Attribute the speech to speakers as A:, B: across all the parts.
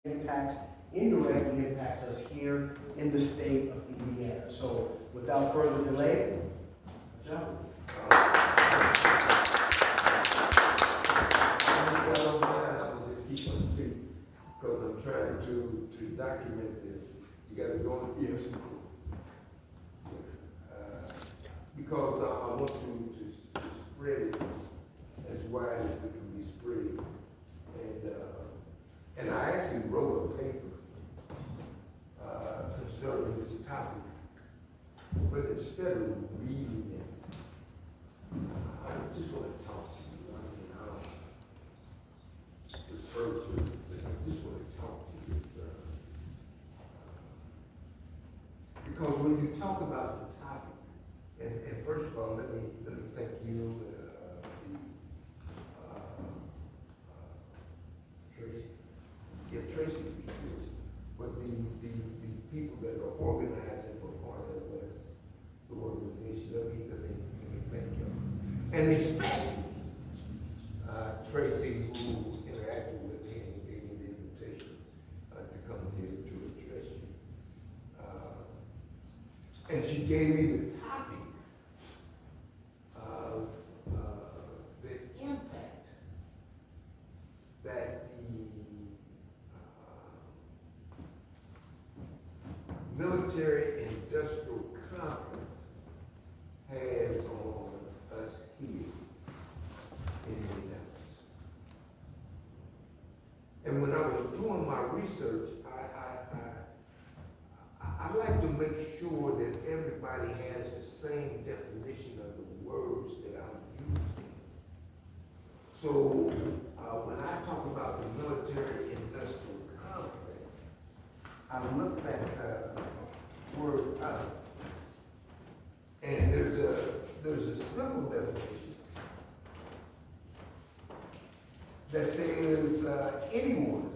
A: impacts, indirectly impacts us here in the state of Indiana. So without further delay, John.
B: Just keep my seat because I'm trying to document this. You got to go to the school. Because I want to spread it as wide as it can be spread. And I actually wrote a paper concerning this topic, but instead of reading it, I just want to talk to you. I mean, I don't refer to it, but I just want to talk to you. Because when you talk about the topic, and first of all, let me thank you, Tracy. Yeah, Tracy was good. But the people that are organizing for part of the organization, let me thank you. And especially Tracy, who interacted with me and gave me the invitation to come here to address you. And she gave me the topic of the impact that the military-industrial complex has on us here in Indianapolis. And when I was doing my research, I like to make sure that everybody has the same definition of the words that I'm using. So when I talk about the military-industrial complex, I looked at word out, and there's a simple definition that says anyone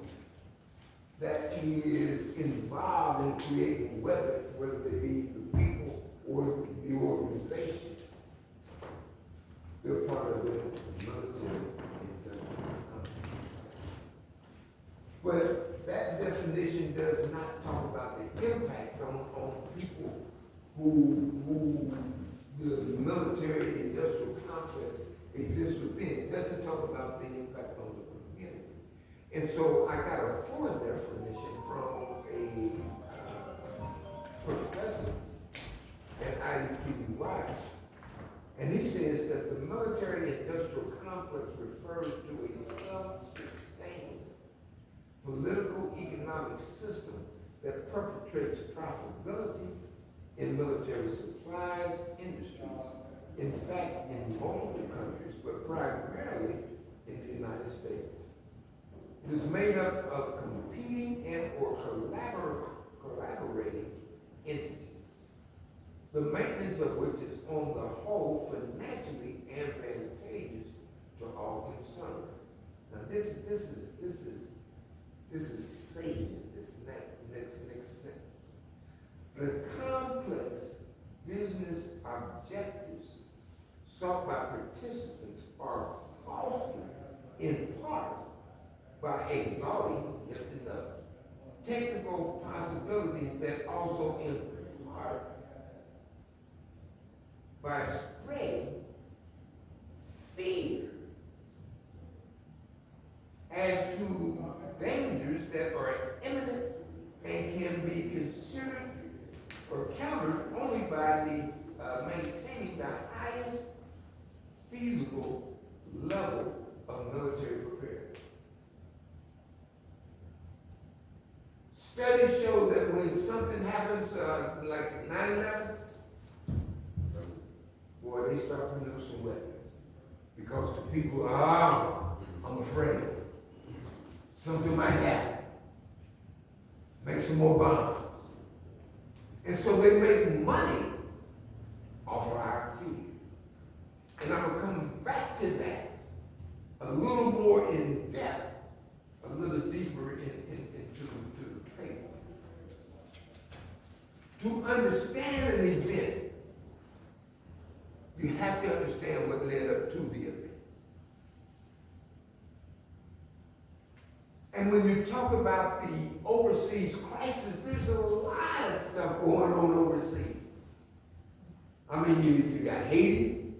B: that is involved in creating weapons, whether they be the people or the organization, they're part of the military-industrial complex. But that definition does not talk about the impact on people who the military-industrial complex exists within. It doesn't talk about the impact on the community. And so I got a fuller definition from a professor at IUPUI. And he says that the military-industrial complex refers to a self-sustaining political economic system that perpetrates profitability in military supplies industries. In fact, in multiple countries, but primarily in the United States. It is made up of competing and or collaborating entities, the maintenance of which is on the whole financially advantageous to all concerned. Now this is salient, this next sentence. The complex business objectives sought by participants are fostered in part by exalting, lifting up, technical possibilities that also in part by spreading fear as to dangers that are imminent and can be considered or countered only by the maintaining the highest feasible level of military preparedness. Studies show that when something happens like 9/11, boy, they start producing weapons because the people are, I'm afraid something might happen. Make some more bombs. And so they make money off of our fear. And I'm going to come back to that a little more in depth, a little deeper into the paper. To understand an event, you have to understand what led up to the event. And when you talk talk about the overseas crisis, there's a lot of stuff going on overseas. I mean, you got Haiti,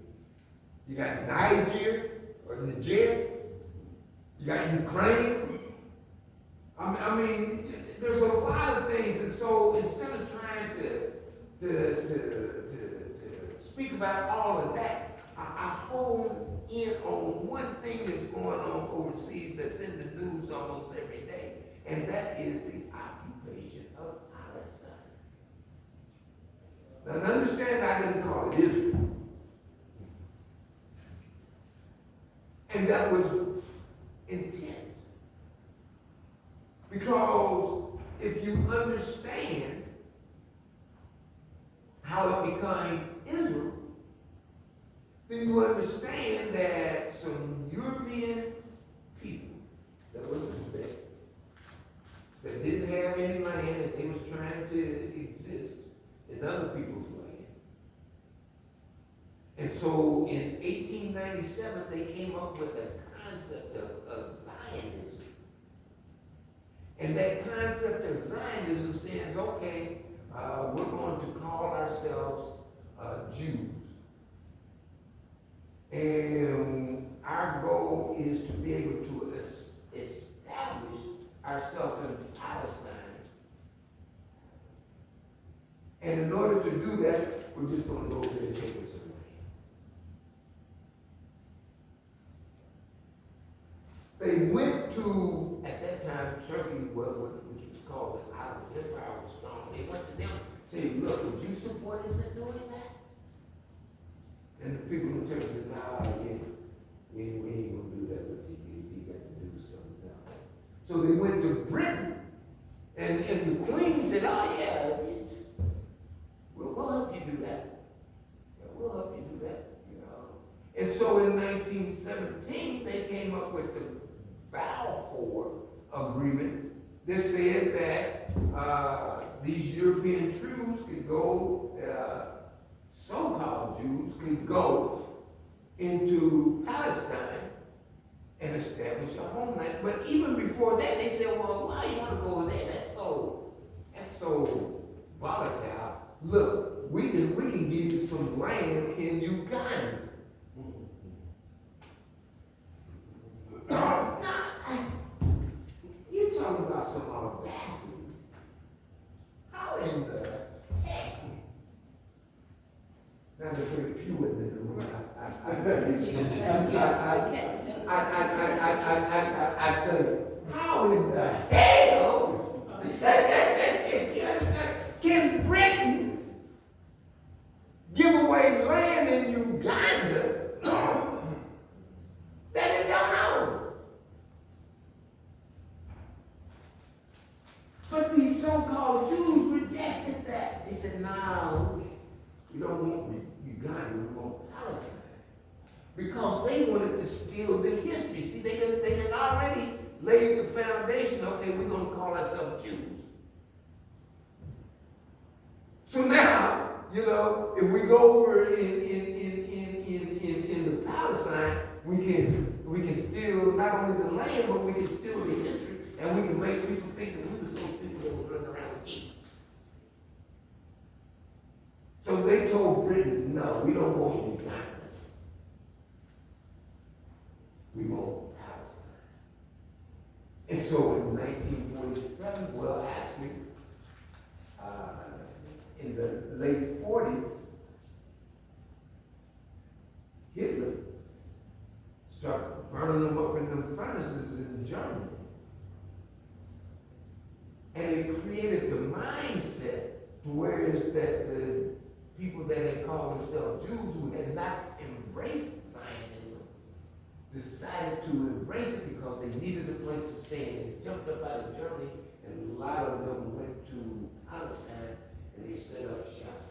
B: you got Niger, you got Ukraine. I mean, there's a lot of things, and so instead of trying to speak about all of that, I hone in on one thing that's going on overseas that's in the news almost every day, and that is the occupation of Palestine. Now, understand, I didn't call it Israel. And that was intent. Because if you understand how it became Israel, then you understand that some European people that was a sect that didn't have any land and they was trying to exist in other people's land. And so in 1897 they came up with a concept of Zionism. And that concept of Zionism says, okay, we're going to call ourselves Jews. And our goal is to be able to establish ourselves in Palestine. And in order to do that, we're just going to go over there and take us some land. They went to, at that time, Turkey, which was called the Ottoman Empire, was strong. They went to them and said, look, would you support us in doing that? And the people in Turkey said, nah, yeah, we ain't gonna do that with you. You got to do something else. So they went to Britain, and the Queen said, oh yeah, we'll help you do that. Yeah, we'll help you do that, you know. And so in 1917, they came up with the Balfour Agreement that said that these European Jews could go, so-called Jews could go into Palestine and establish a homeland. But even before that, they said, well, why you want to go there? That's so volatile. Look, we can give you some land in Uganda. Now, you're talking about some audacity. How in the heck? Now, there's a few in the room. I'd say, how in the hell can Britain give away land in Uganda that it don't own? But these so-called Jews rejected that. They said, no, we don't want Uganda, we want Palestine. Because they wanted to steal the history. See, they had already laid the foundation, okay, we're going to call ourselves Jews. So now, you know, if we go over in the Palestine, we can steal not only the land, but we can steal the history, and we can make people think that we were those people that were running around with Jesus. So they told Britain, no, we don't want Uganda. We want Palestine. And so in 1947, well, actually, in the late 40s, Hitler started burning them up in the furnaces in Germany. And it created the mindset to where is that the people that had called themselves Jews who had not embraced Zionism decided to embrace it because they needed a place to stay. And they jumped up out of Germany, and a lot of them went to Palestine and they set up shop.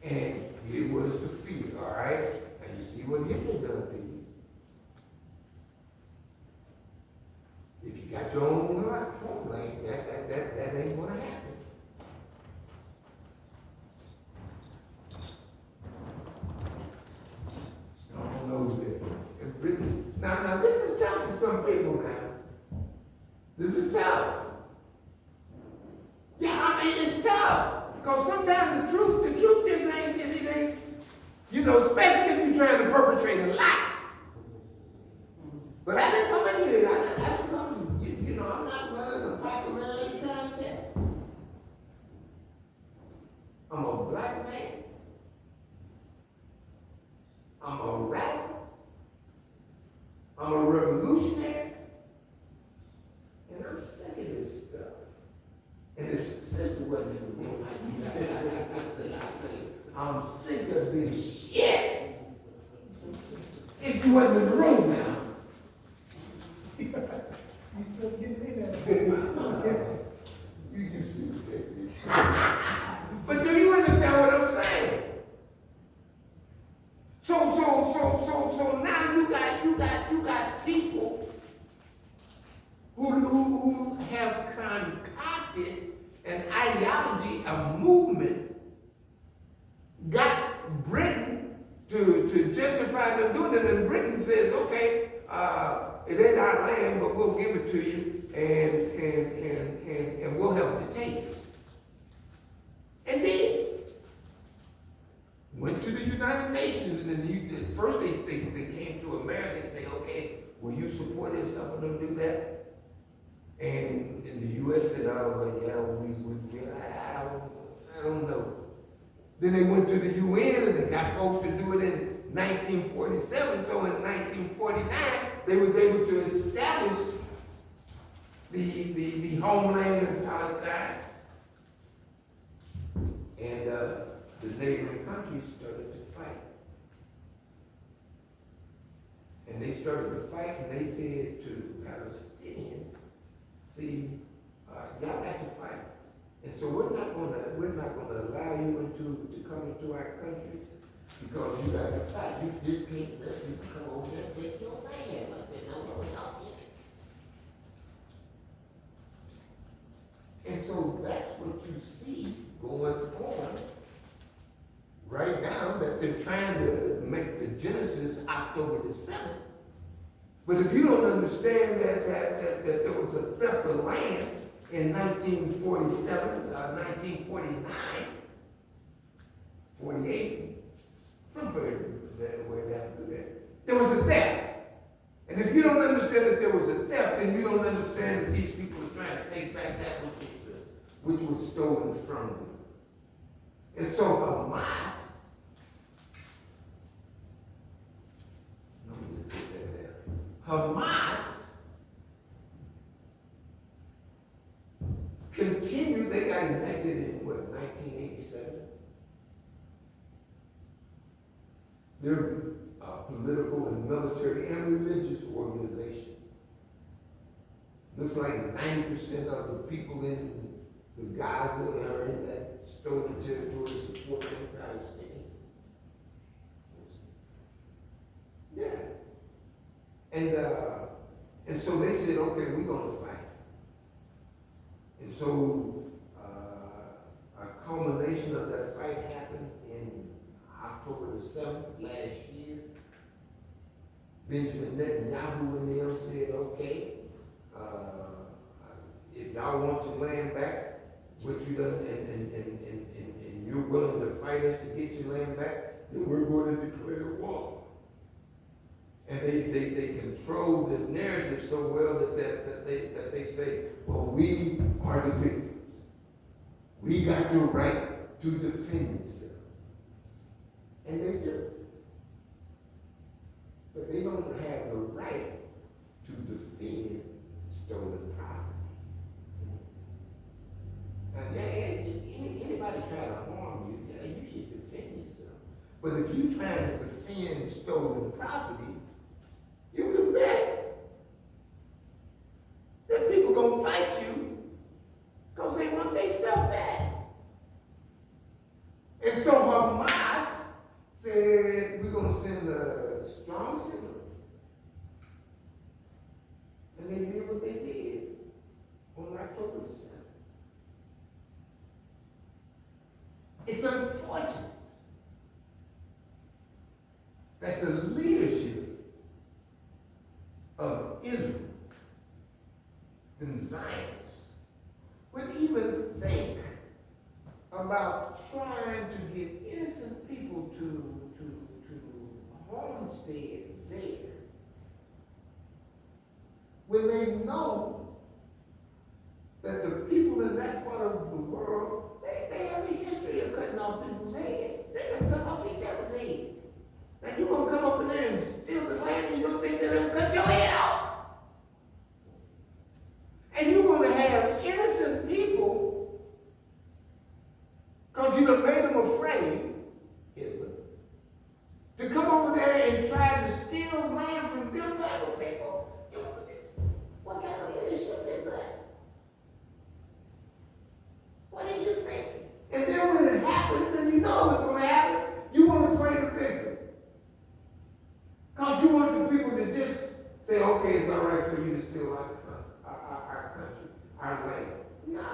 B: And it was defeated, all right? And you see what Hitler done to you. If you got your own homeland, that ain't gonna happen. I don't know that. Now this is tough for some people now. This is tough. Yeah, I mean, it's tough. Because sometimes the truth just ain't, it ain't, you know, especially if you're trying to perpetrate a lie. But I didn't come in here, I didn't come, you know, I'm not running a popularity contest. I'm a black man. I'm a radical. I'm a revolutionary. And I'm sick of this stuff. And if the sister wasn't in the room, I'm sick of this shit. If you wasn't in the room now.
A: You still getting in there.
B: You see the technique. But do you understand what I'm saying? So now you got people who have concocted an ideology, a movement, got Britain to justify them doing it, and Britain says, okay, it ain't our land, but we'll give it to you, and we'll help you take it. And then went to the United Nations, and then first they came to America and say, okay, will you support us helping them do that? And the U.S. said, oh, yeah, I don't know. Then they went to the UN and they got folks to do it in 1947. So in 1949, they was able to establish the homeland in Palestine. And the neighboring countries started to fight. And they started to fight, and they said to the Palestinians, see, y'all got to fight. And so we're not gonna allow you to come into our countries because you got to fight. You just can't let people come over here and take your land like they don't know how to. And so that's what you see going on right now, that they're trying to make the Genesis October the 7th. But if you don't understand that there was a theft of land in 1947, 1949, 48, somewhere down through there, there was a theft. And if you don't understand that there was a theft, then you don't understand that these people are trying to take back that which was stolen from them. And so Hamas, let me just put that there. Hamas continued, they got elected in what, 1987? They're a political and military and religious organization. Looks like 90% of the people in the Gaza are in that stolen territory to support them Palestinians. Yeah. And so they said, okay, we're gonna fight. And so a culmination of that fight happened in October the 7th last year. Benjamin Netanyahu and them said, okay, if y'all want your land back, what you done, and you're willing to fight us to get your land back, then we're going to declare war. And they control the narrative so well that they say, well, we are the victims. We got the right to defend ourselves. And they do. But they don't have the right to defend stolen property. Now, anybody try to harm you, yeah, you should defend yourself. But if you try to defend stolen property, you can bet that people gonna fight you because they want their stuff back. And so Hamas said, we're gonna send a strong signal. And they did what they did on October the 7th. It's unfortunate that the leadership of Israel, in Zion, science would even think about trying to get innocent people to homestead there when they know that the people in that part of the world, they have a history of cutting off people's heads. They're going to cut off each other's heads. Now you're going to come up in there and steal the land and you don't think they're going to cut your head off. And you're going to have innocent people, because you done made them afraid, Hitler, to come over there and try to steal land from them type of people. What kind of leadership is that? What are you thinking? And then when it happens, and you know it's going to happen, you want to play the victim. Because you want the people to just say, okay, it's all right for you to steal our country, our land. No.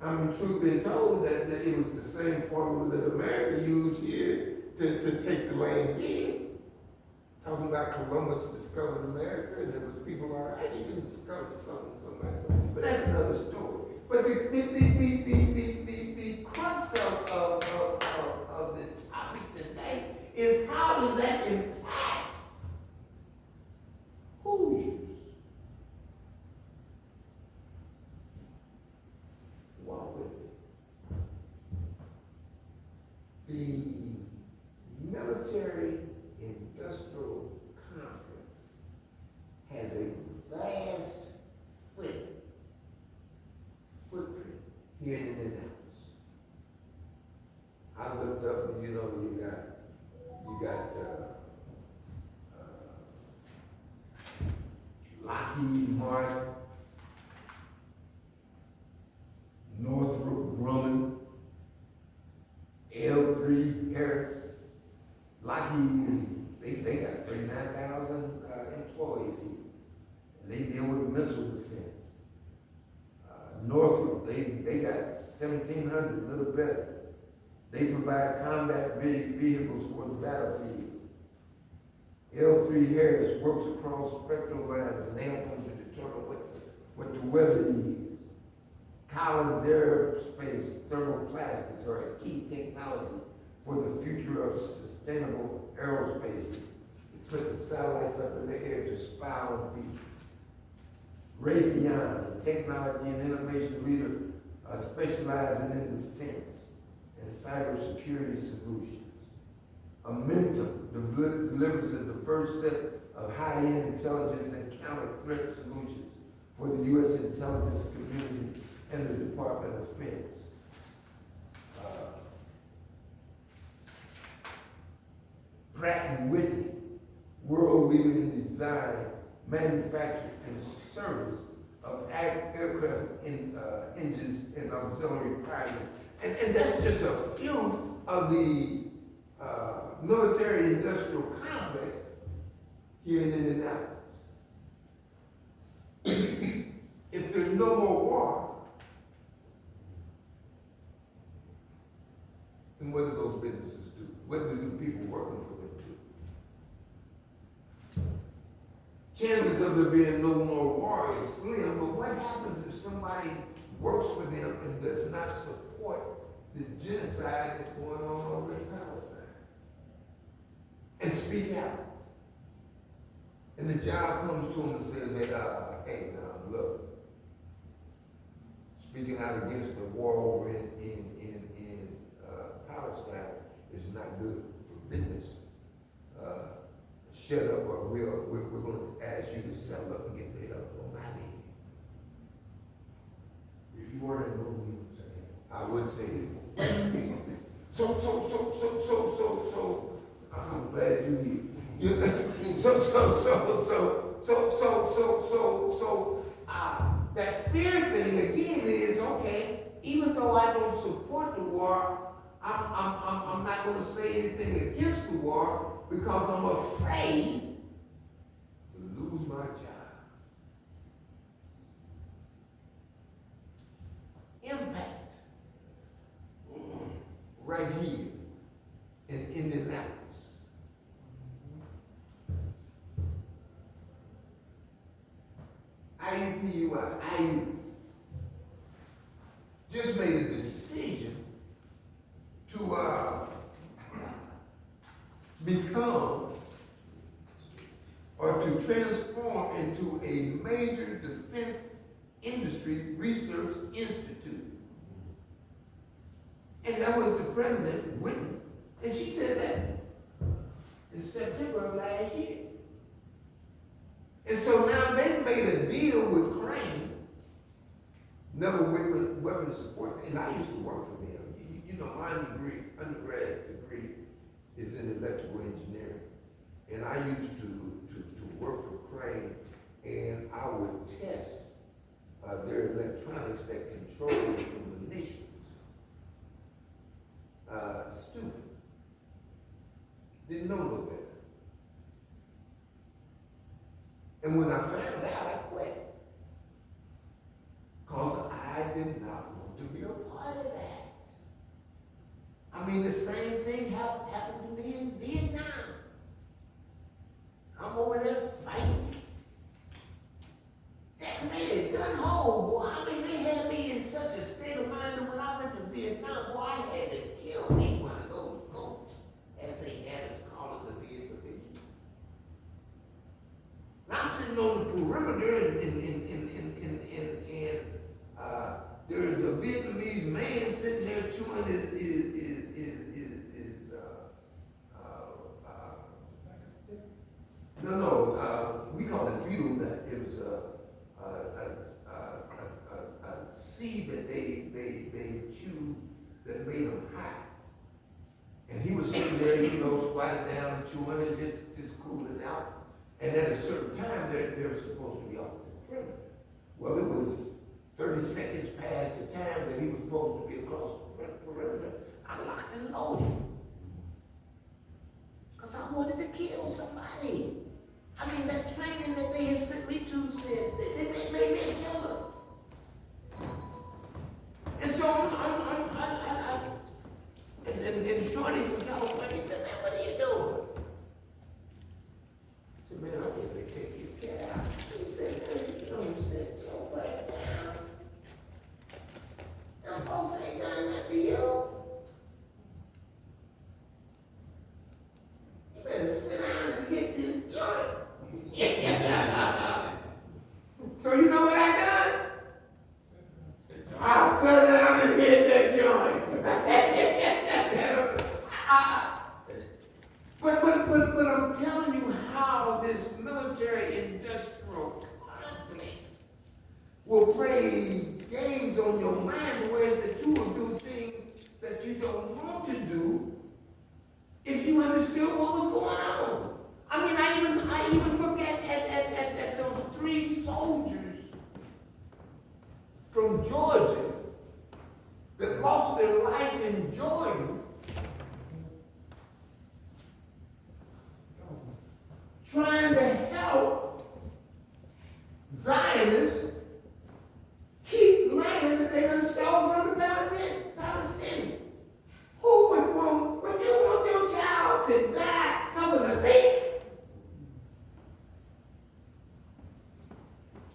B: I mean, truth be told, that it was the same formula that America used here to take the land in. Talking about Columbus discovered America, and there was people all right, he didn't discover something, but that's another story. But the crux of the topic today is, how does that impact Hoosiers? Walk with me. The military industrial complex has a vast footprint here in Indianapolis. I looked up, and you got Lockheed Martin, Northrop Grumman, L3 Harris. Lockheed, they got 39,000 employees here, and they deal with missile defense. Northrop, they got 1,700, a little better. They provide combat vehicles for the battlefield. L3 Harris works across spectral lines and helps them to determine what the weather is. Collins Aerospace thermoplastics are a key technology for the future of sustainable aerospace. They put the satellites up in the air to spy on people. Raytheon, a technology and innovation leader specializing in defense and cybersecurity solutions. Amentum delivers a diverse set of high-end intelligence and counter-threat solutions for the U.S. intelligence community and the Department of Defense. Pratt & Whitney, world leader in design, manufacture, and service of aircraft engines and auxiliary power. And that's just a few of the military industrial complex here in Indianapolis. If there's no more war, then what do those businesses do? What do the people working for them do? Chances of there being no more war is slim, but what happens if somebody works for them and does not support the genocide that's going on over in Palestine? And speak out. And the job comes to them and says, hey, look, speaking out against the war over in Palestine is not good for business. Shut up, or we're going to ask you to settle up and get the hell on out of here. If you weren't in the room, you would say that. I would say it. So, I'm glad you here. That fear thing again is, okay, even though I don't support the war, I'm not going to say anything against the war because I'm afraid to lose my job. Impact right here in Indianapolis. IU just made a decision to become or to transform into a major defense industry research institute. And that was the president, Whitney, and she said that in September of last year. And so now they've made a deal with Crane, Naval Weapon Support, and I used to work for them. You know, my undergrad degree is in electrical engineering. And I used to work for Crane, and I would test their electronics that controls the munitions. Stupid. Didn't know no better. And when I found out, I quit. Because I did not want to be a part of that. I mean, the same thing happened to me in Vietnam. I'm over there fighting. That made a gun hole, boy. I mean, they had me in such a state of mind that when I went to Vietnam, boy, I had to kill me one of those goats, as they had us calling the Vietnamese. And I'm sitting on the perimeter, and there is a Vietnamese man sitting there chewing his we call it beetle nut. It was a seed that they chewed that made them high. And he was sitting there, squatted down, chewing it, just cooling out. And at a certain time, they're supposed to be off the perimeter. Well, it was 30 seconds past the time that he was supposed to be across the perimeter. I locked and loaded. Because I wanted to kill somebody. I mean, that training that they had sent me to said they made me a killer. And so and Shorty from California said, man, what are you doing? I said, man, I'm going to take his cat out. He said, man, you said your butt down. Them folks ain't done that to you. You better sit down and get this joint. So you know what I done? I sat down and hit that joint. But I'm telling you how this military-industrial complex will play games on your mind, whereas that you will do things that you don't want to do if you understood what was going on. I mean, I even look at those 3 soldiers from Georgia that lost their life in Jordan, trying to help Zionists keep land that they done stole from the Palestinians. Who would you want your child to die helping a thief?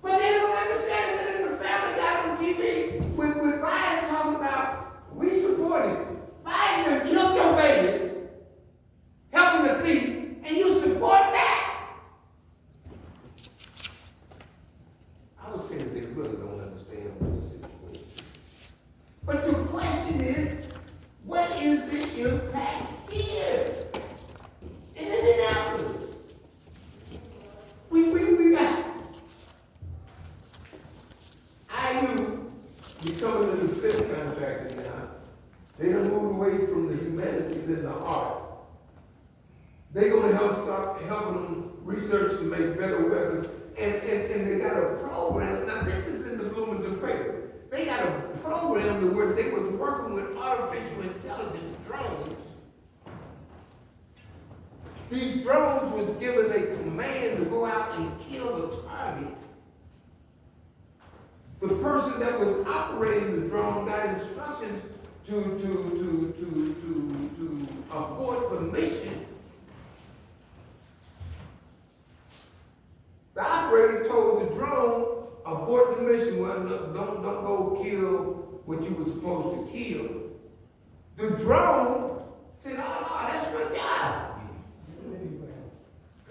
B: But they don't understand that in the family got on TV with Biden talking about, we support him. Biden done killed your baby, helping the thief, and you support that? I would say that they really don't understand what the situation is. But the question is, what is the impact here in Indianapolis? We got IU becoming a defense contractor now. They done moved away from the humanities and the arts. They're going to help them research to make better weapons. And they got a program. Now this is in the Bloomington paper. They got a program where they was working with artificial intelligence drones. These drones was given a command to go out and kill the target. The person that was operating the drone got instructions to abort the mission. The operator told the drone, permission, well, no, don't go kill what you were supposed to kill. The drone said, oh, no, that's my job.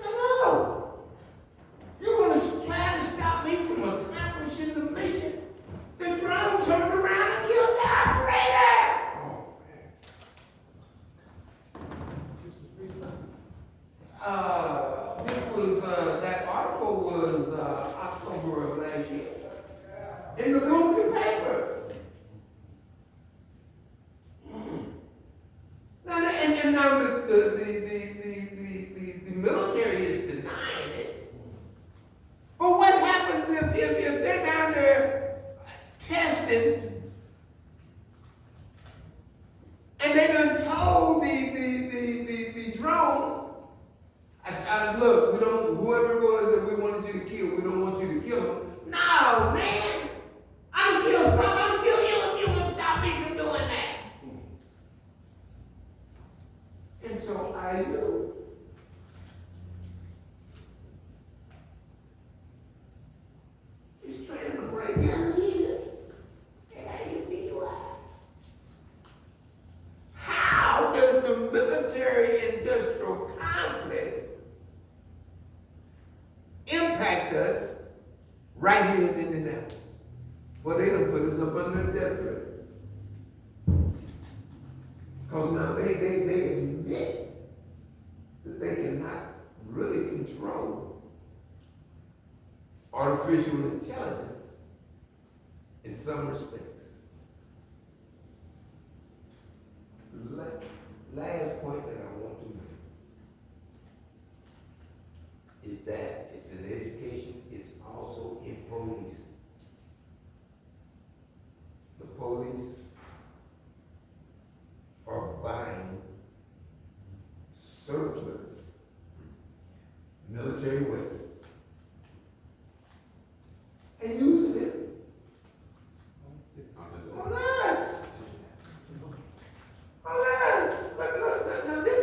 B: No. You're going to try to stop me from accomplishing the mission. The drone turned around and killed the operator. Oh, man. This was, that article was October of last year. In the Bloomington paper. Now the military is denying it. But what happens if they're down there testing and they done told the drone, look, we don't, whoever it was that we wanted you to kill, we don't want you to kill him. No, man, I'm gonna kill some, I'm gonna kill you if you won't stop me from doing that. And so I knew. He's trying to break down here. And I didn't be why. How does the military-industrial complex impact us right here in Indianapolis? Well, they done put us up under death threat. Because now they admit that they cannot really control artificial intelligence in some respects. Last point that I want to make is that it's in education, it's also in policing. The police are buying surplus military weapons and using it on us. On us. Look, now this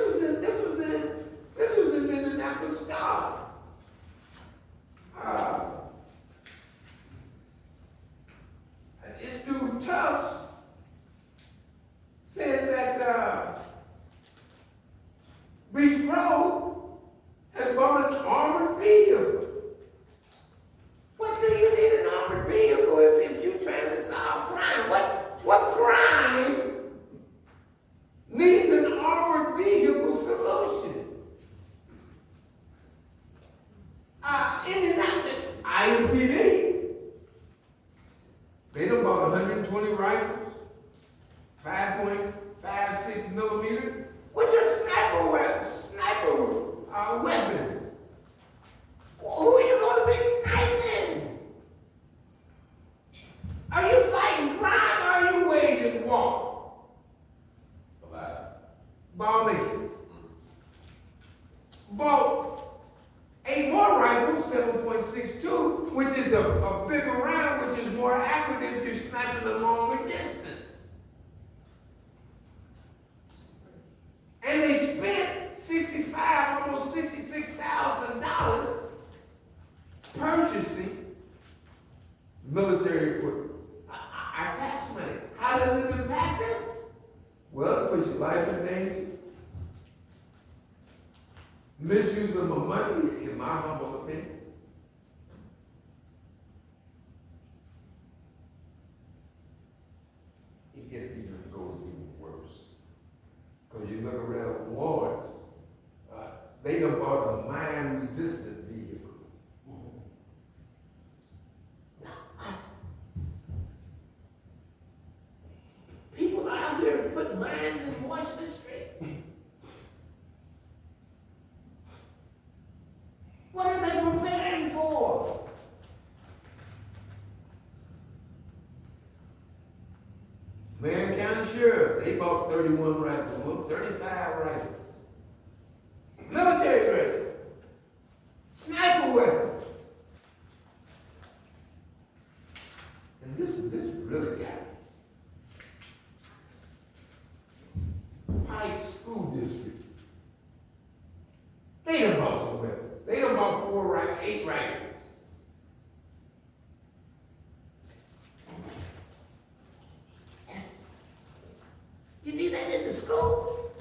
B: was in Indianapolis Star. This dude Tufts says that Beach Grove has bought an armored vehicle. What do you need an armored vehicle if you're trying to solve crime? What crime needs an armored vehicle solution? Indianapolis, IMPD, they done bought 120 rifles, 5.56 millimeter, which are sniper weapons. Who are you going to be sniping? Are you fighting crime or are you waging war? Bombing. Bought 8 more rifles, 7.62, which is a bigger round, which is more accurate if you're sniping a longer distance. And they spent almost $66,000 purchasing military equipment. Our tax money. How does it impact us? Well, it puts your life in danger. Misuse of my money, in my humble opinion. It goes even worse. Because you look around Lawrence, they done bought a mine-resistant vehicle. People out here putting mines in Washington Street. What are they preparing for? Marion County Sheriff, they bought 31 rifles, well, 35 rifles. Military grade. Sniper weapons. And this really got me. Pike School District. They done bought some weapons. They done bought 8 rifles. school?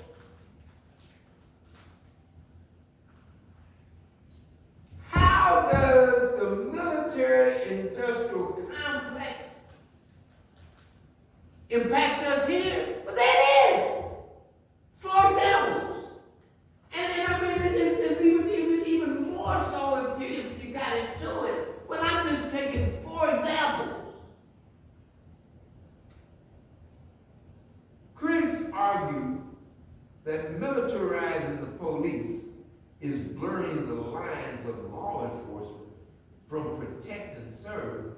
B: How does the military-industrial complex impact us here? But that is, for examples. And I mean, it's even more so if you got into it. But I'm just taking 4 examples. Critics argue that militarizing the police is blurring the lines of law enforcement from protect and serve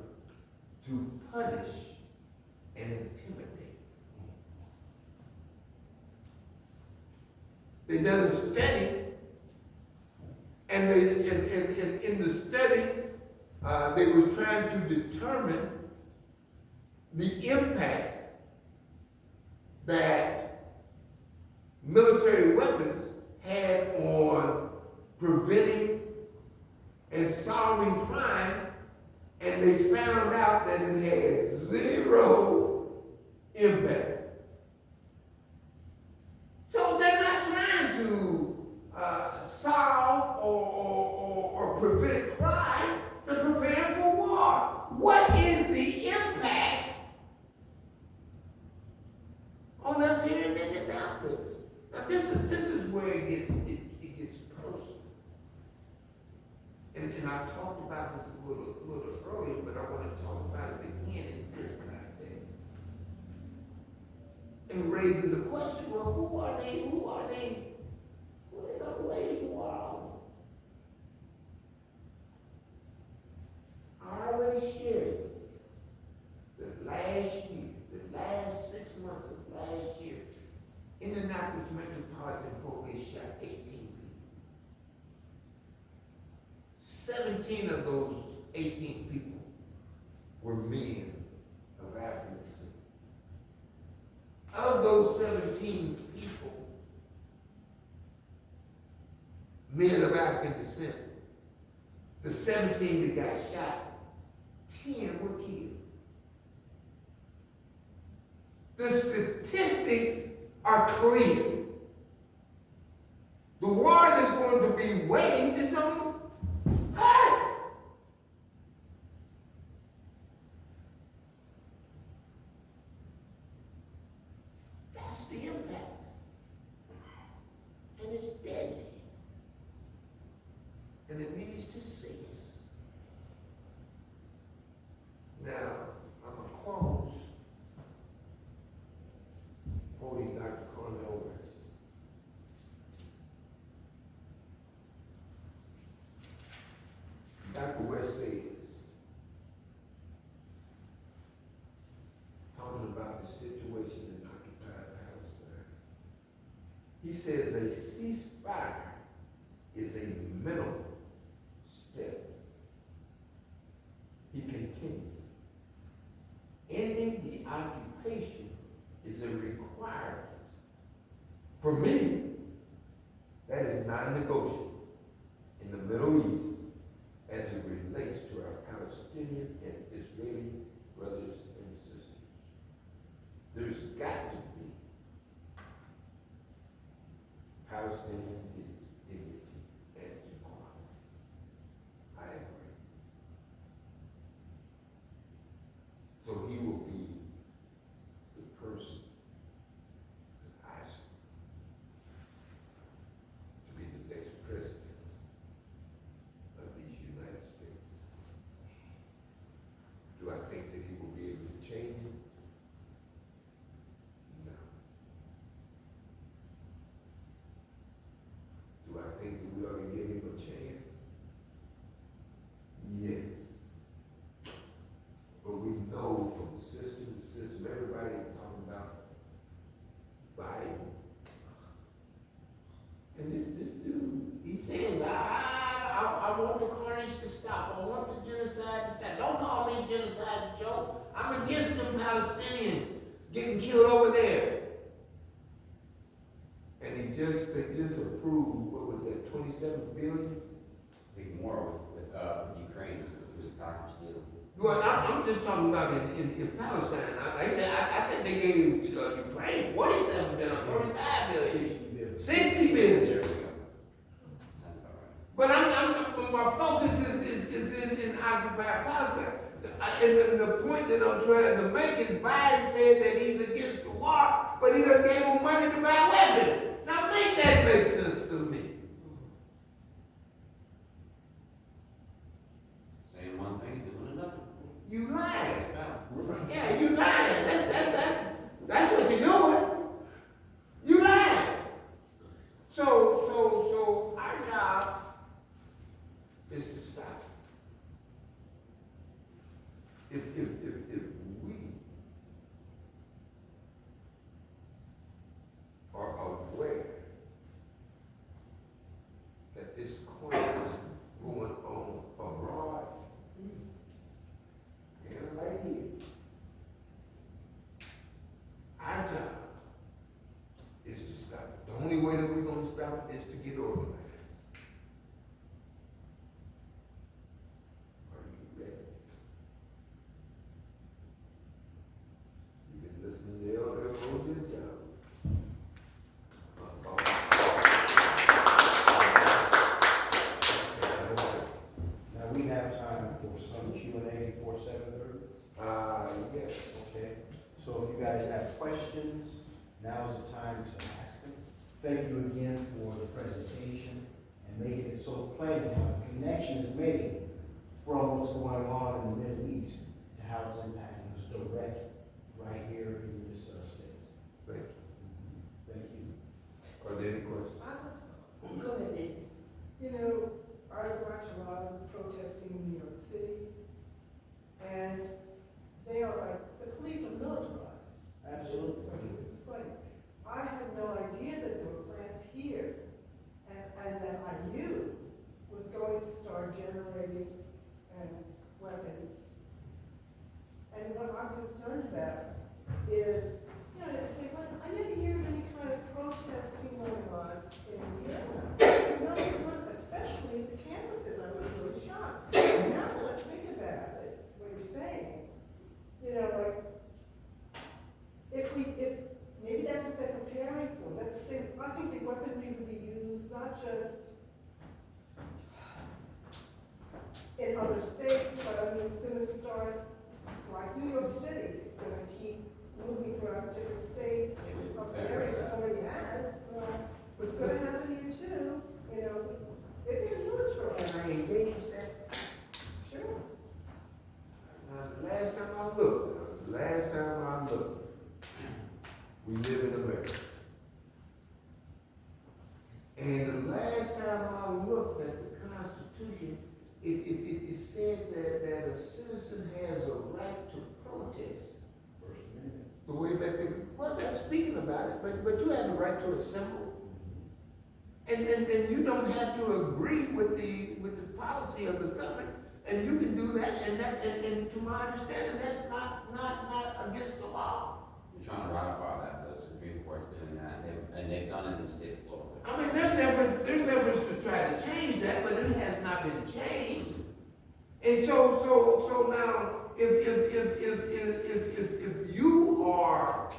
B: to punish and intimidate. They done a study, and in the study, they were trying to determine the impact that military weapons had on preventing and solving crime, and they found out that it had 0 impact. So they're not trying to solve or prevent crime, they're preparing for war. What is the impact on us here in Indianapolis? Now this is where it gets personal. And I talked about this a little earlier, but I want to talk about it again in this context. And raising the question, well, who are they gonna wage war? I already shared that the last 6 months of last year, Indianapolis Metropolitan Police shot 18 people. 17 of those 18 people were men of African descent. Of those 17 people, men of African descent, the 17 that got shot, 10 were killed. The statistics are clear. The war that's going to be waged is on us. That's the impact. And it's deadly. And it needs to cease. Now, I'm going to close quoting Dr. Cornel West. Dr. West says, talking about the situation in occupied Palestine, he says a ceasefire is a minimal step. He continued, ending the occupation is a requirement. For me, that is non-negotiable in the Middle East as it relates to our Palestinian and Israeli brothers and sisters. There's got to be Palestinian dignity and equality. I agree. So he will be the person that I support to be the next president of these United States. Do I think that he will be able to change it? No. Do I think that we ought to give him a chance? Yes. But we know from the system, everybody is talking about Biden. And this dude, he says, I want the carnage to stop. I want the genocide to stop. Don't call me genocide, Joe. I'm against them Palestinians getting killed over there. And they just approved, what was that, $27 billion?
C: I think more with Ukraine, it was a package deal.
B: Well, I'm just talking about in Palestine. I think they gave Ukraine 47 billion or 45 billion.
A: 60 billion.
B: 60 billion.
C: There we go. That's all right.
B: But my focus is in occupied Palestine. And the point that I'm trying to make is Biden said that he's against the war, but he done gave them money to buy weapons. Now make that make sense to me.
C: Saying one thing, doing another.
B: You lying.
C: Wow.
B: Yeah, you lying. That's what you're doing. You lying. So our job is to stop. If we are aware that this crime is going on abroad and right here, our job is to stop it. The only way that we're going to stop it is to get organized. Are you ready? You've been listening to Elder Hoosiers,
A: Now, we have time for some Q&A before 7:30.
B: yes.
A: Okay, so if you guys have questions, now is the time to ask them. Thank you again for the presentation and making it so plain how the connection is made from what's going on in the Middle East to how it's impacting us directly right here in this state.
B: Thank you.
A: Thank you.
B: Are there any questions?
D: Go ahead, Nick.
E: You know, I watch a lot of protesting in New York City, and they are like, the police are militarized.
A: Absolutely.
E: Let me explain. I had no idea that there were plants here, and that IU was going to start generating weapons. And what I'm concerned about is, you know, they say, well, I didn't hear any kind of protesting going on in Indiana. No, especially at the campuses. I was really shocked. Now that I think about it, what you're saying, you know, like, if maybe that's what they're preparing for. That's the thing. I think the weaponry would be used not just in other states, but I mean, it's going to start like New York City. It's going to keep moving throughout different states, other areas. It already has. What's going to happen here too? You know, they're going to militarize.
B: Can I engage that?
E: Sure.
B: Now, the last time I looked, we live in America. And the last time I looked at the Constitution, it said that a citizen has a right to protest.
A: First Amendment.
B: The way that they, well, that's speaking about it, but you have the right to assemble. And you don't have to agree with the policy of the government, and you can do that, and to my understanding, that's not against the law.
C: You're trying to ratify that, the Supreme Court's doing that, and they've done it in the state of Florida.
B: I mean, there's efforts to try to change that, but it has not been changed. And so now, if you are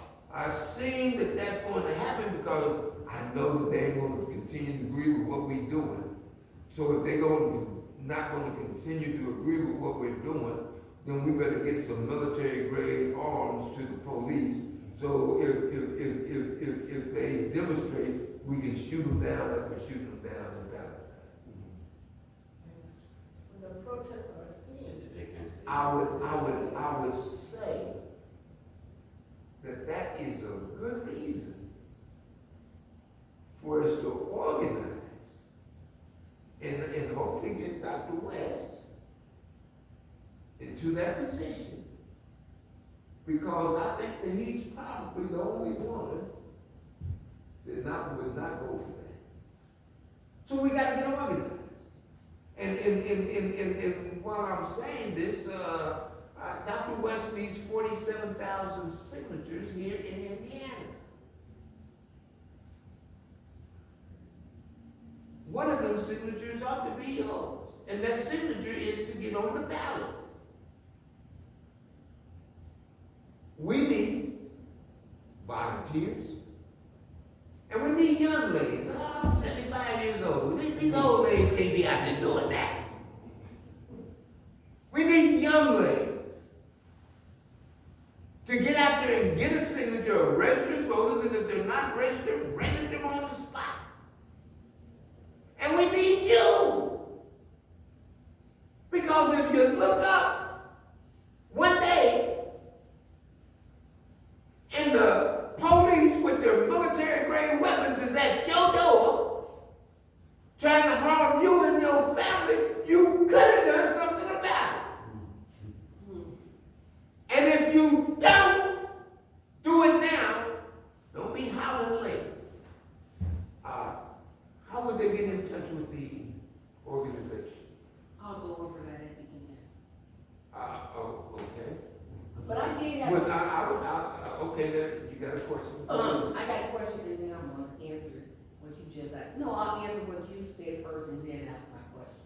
B: seeing that that's going to happen, because I know that they're going to continue to agree with what we're doing. So if they're not going to continue to agree with what we're doing, then we better get some military grade arms to the police. So if they demonstrate, we can shoot them down like we're shooting them down in Palestine.
E: When the protests are seen,
B: I would say that is a good reason for us to organize and hopefully get Dr. West into that position. Because I think that he's probably the only one that would not go for that. So we got to get organized. And while I'm saying this, Dr. West needs 47,000 signatures here in Indiana. One of those signatures ought to be yours. And that signature is to get on the ballot. volunteers. And we need young ladies. Oh, I'm 75 years old. These old ladies can't be out there doing that. We need young ladies to get out there and get a signature of registered voters, and if they're not registered, register them on the spot. And we need you. Because if you look up one day and the police with their military grade weapons is at your door trying to harm you and your family, you could have done something about it. And if you don't do it now, don't be howling later. How would they get in touch with the organization?
D: I'll go over that at the end.
B: Okay.
D: But I did have.
B: Well, okay, there, you got a question?
D: I got a question and then I'm gonna answer what you just asked. No, I'll answer what you said first and then ask my question.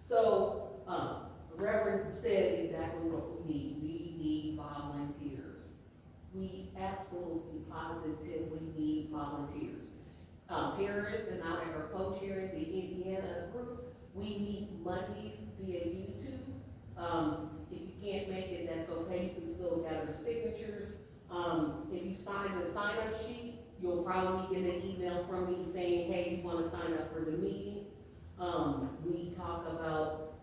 D: So, the Reverend said exactly what we need. We need volunteers. We absolutely, positively need volunteers. Paris and I are co-chairing the Indiana group. We need Mondays via YouTube. If you can't make it, that's okay. You can still gather signatures. If you sign the sign-up sheet, you'll probably get an email from me saying, hey, you want to sign up for the meeting. We talk about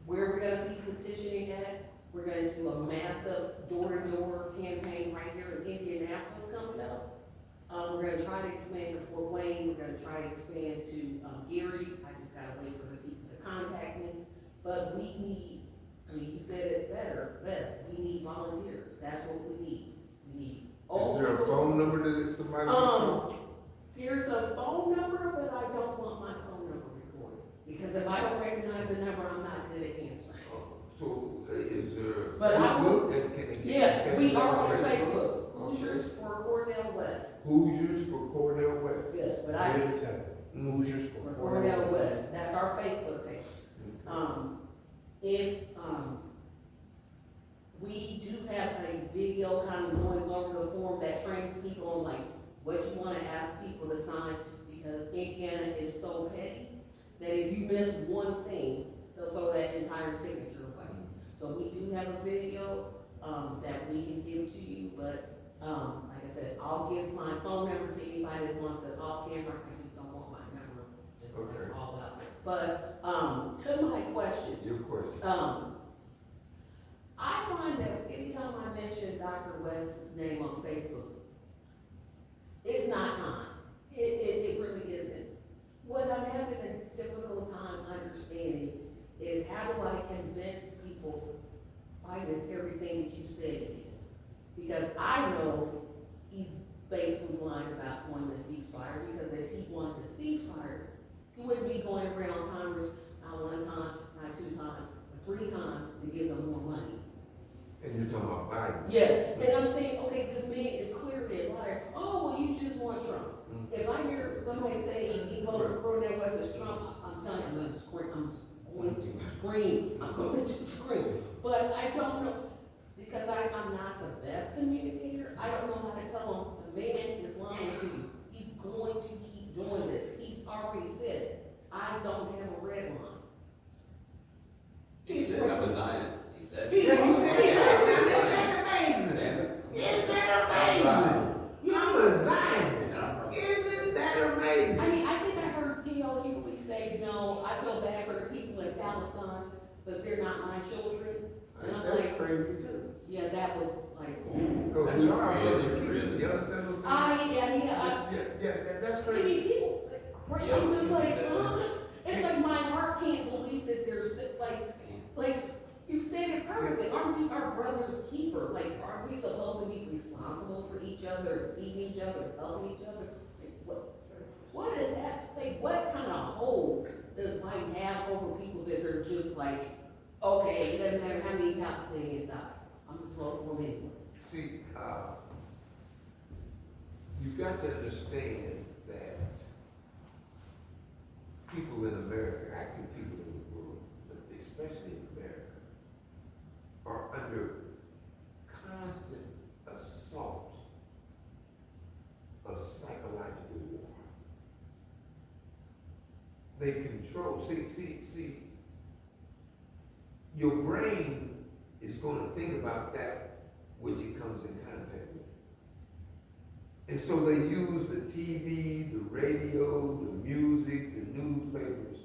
D: where we're going to be petitioning at. We're going to do a massive door-to-door campaign right here in Indianapolis coming up. We're going to try to expand to Fort Wayne. We're going to try to expand to Erie. I just got to wait for the people to contact me. But we need, I mean, you said it best, we need volunteers. That's what we need. We need.
B: Is there a phone number that somebody?
D: There's a phone number, but I don't want my phone number recorded. Because if I don't recognize the number, I'm not good at answering.
B: So, is there
D: But I will-
B: Facebook? And can they get-
D: Yes,
B: can
D: we
B: they
D: are on
B: get
D: Facebook.
B: Okay.
D: Hoosiers for Cornell West.
B: Hoosiers for Cornell West.
D: Yes, but I,
A: Really simple. Hoosiers
D: for
A: for
D: Cornell West, that's our Facebook page. If, we do have a video kind of going over the form that trains people on like what you wanna ask people to sign, because Indiana is so petty that if you miss one thing, they'll throw that entire signature away. So we do have a video, that we can give to you, but, like I said, I'll give my phone number to anybody that wants it off camera. I just don't want my number just
B: Okay.
D: like all out there. But, to my question,
B: Your question.
D: I find that anytime I mention Dr. West's name on Facebook, it's not kind. It really isn't. What I'm having a difficult time understanding is how do I convince people why is everything that you said it is? Because I know he's basically lying about wanting a ceasefire, because if he wanted a ceasefire, he wouldn't be going around Congress not one time, not two times, but 3 times to give them more money.
B: And you're talking about Biden?
D: Yes, and I'm saying, okay, this man is clearly a liar. Oh, well, you just want Trump. If I hear somebody say he voted for Cornell West as Trump, I'm telling you, I'm going to scream. I'm going to scream. But I don't know, because I'm not the best communicator. I don't know how to tell him the man is lying to you. He's going to keep doing this. He's already said, I don't have a red line.
C: He said I'm a Zionist, he said.
B: Yeah, he said that. Isn't that
C: Yeah.
B: amazing? Isn't that amazing? I'm a Zionist. Isn't that amazing?
D: I mean, I think I heard T.L. Hughley say, you know, I feel bad for the people in Palestine, but they're not my children. And I'm
B: That's
D: like,
B: crazy too.
D: yeah, that was like, ooh.
B: Because
C: That's
B: we are our
C: really,
B: brothers'
C: really-
B: keepers. You understand what I'm saying? That's
D: I
B: crazy.
D: mean, people say, crazy. I'm just like, it's like my heart can't believe that there's, like, you said it perfectly. Aren't we our brother's keeper? Like, aren't we supposed to be responsible for each other, feeding each other, helping each other? Like, what is that? Like, what kind of hold does Biden have over people that they're just like, okay, it doesn't matter how many Palestinians die, I'm just voting for them anyway.
B: See, you've got to understand that people in America, actually people in the world, but especially in America, are under constant assault they control, see, your brain is gonna think about that which it comes in contact with. And so they use the TV, the radio, the music, the newspapers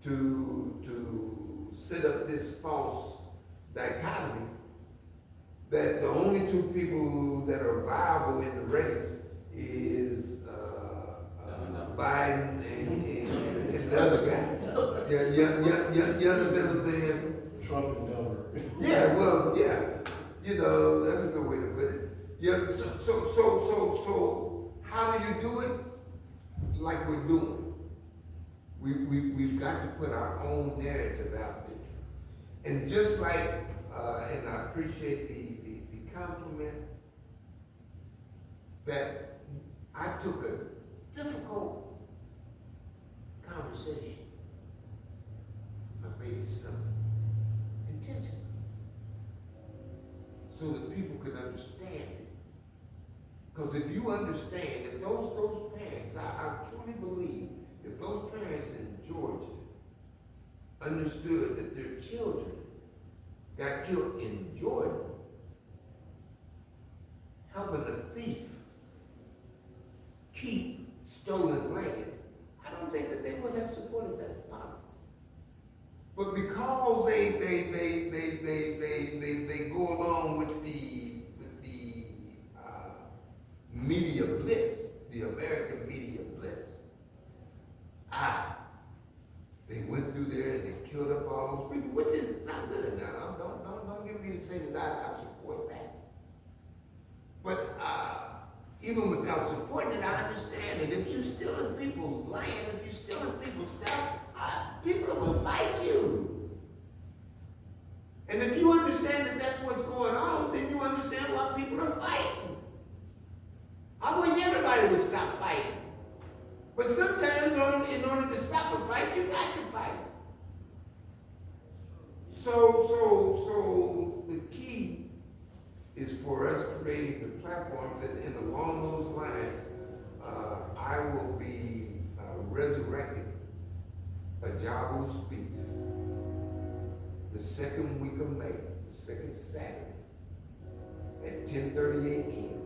B: to set up this false dichotomy that the only two people that are viable in the race is Biden and the other guy. You understand what I'm saying?
A: Trump and Delaware.
B: Yeah, well, yeah. You know, that's a good way to put it. Yeah, so how do you do it? Like we're doing. We've got to put our own narrative out there. And just like, and I appreciate the compliment that I took a difficult conversation. I made it simple, intentional, so that people could understand it. Because if you understand that those parents, I truly believe, if those parents in Georgia understood that their children got killed in Jordan, helping a thief keep stolen land, I don't think that they would have supported that policy. But because they go along with the media blitz, the American media blitz, they went through there and they killed up all those people, which is not good. Now, don't get me to say that I support that. But even without supporting it, I understand that if you're stealing people's land, if you're stealing people's stuff, people are gonna fight you. And if you understand that that's what's going on, then you understand why people are fighting. I wish everybody would stop fighting. But sometimes, in order to stop a fight, you got to fight. So the key is for us creating the platforms, and along those lines, I will be resurrecting a Jabu Speaks the second week of May, the second Saturday, at 10:30 a.m.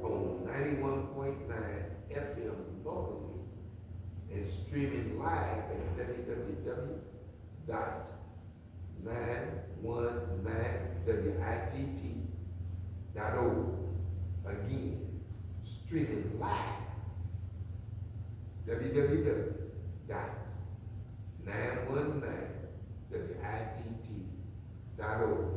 B: on 91.9 FM locally, and streaming live at www.919witt.org. Again, streaming live, www.919witt.org.